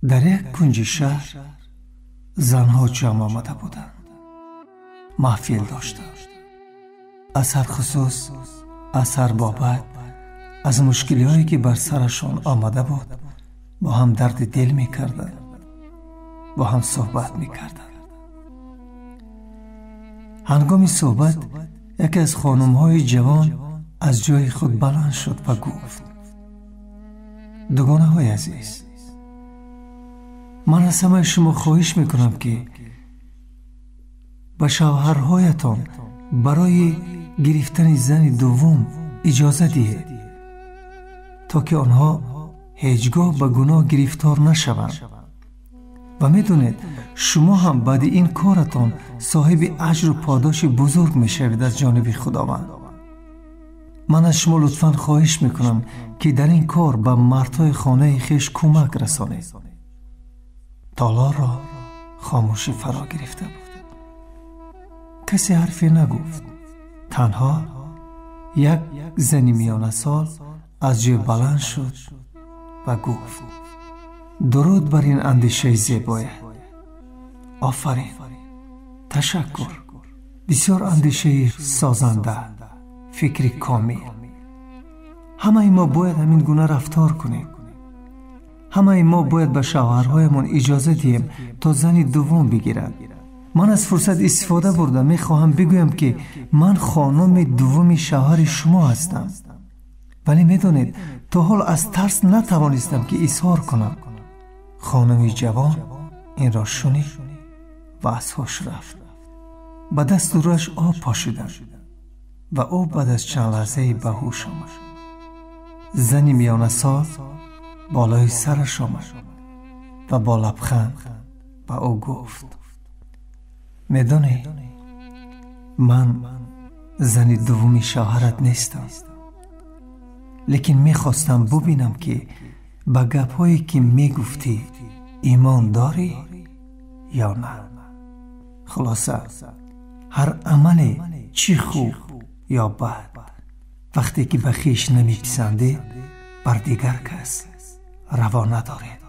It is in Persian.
در یک کنج شهر زنها جمع آمده بودند. محفل داشتند. از هر خصوص، از هر بابت، از مشکلی هایی که بر سرشان آمده بود با هم درد دل می کردند، با هم صحبت می کردند. هنگام صحبت یکی از خانم های جوان از جای خود بلند شد و گفت: دوگانه های عزیز، من از همه شما خواهش میکنم که به شوهرهایتان برای گرفتن زن دوم اجازه دهید تا که آنها هیچگاه به گناه گرفتار نشوند. و میدونید شما هم بعد این کارتان صاحب اجر و پاداش بزرگ میشوید از جانب خداوند. من از شما لطفاً خواهش میکنم که در این کار به مردهای خانه خویش کمک رسانید. تالار را خاموشی فرا گرفته بود. کسی حرفی نگفت. تنها یک زنی میانه سال از جای بلند شد و گفت: درود بر این اندیشه زیبایت. آفرین، تشکر. بسیار اندیشه سازنده، فکری کامل. همه ما باید همین گونه رفتار کنیم. همه ما باید به شوهرهایمان اجازه دهیم تا زنی دوم بگیرند. من از فرصت استفاده برده میخواهم بگویم که من خانم دوم شوهر شما هستم، ولی میدونید تا حال از ترس نتوانستم که اظهار کنم. خانم جوان این را شنید و از هوش رفت. به دست و رویش آب پاشیدند و او بعد از چند لحظه به هوش آمد. زنی میانه سال بالای سرش آمد و با لبخند به او گفت: میدونی من زن دومی شوهرت نیستم، لیکن میخواستم ببینم که به گپ‌هایی که میگفتی ایمان داری یا نه. خلاصه هر عمل چی خوب یا بد وقتی که به خویش نمیپسندی بر دیگر کس روا ندارید.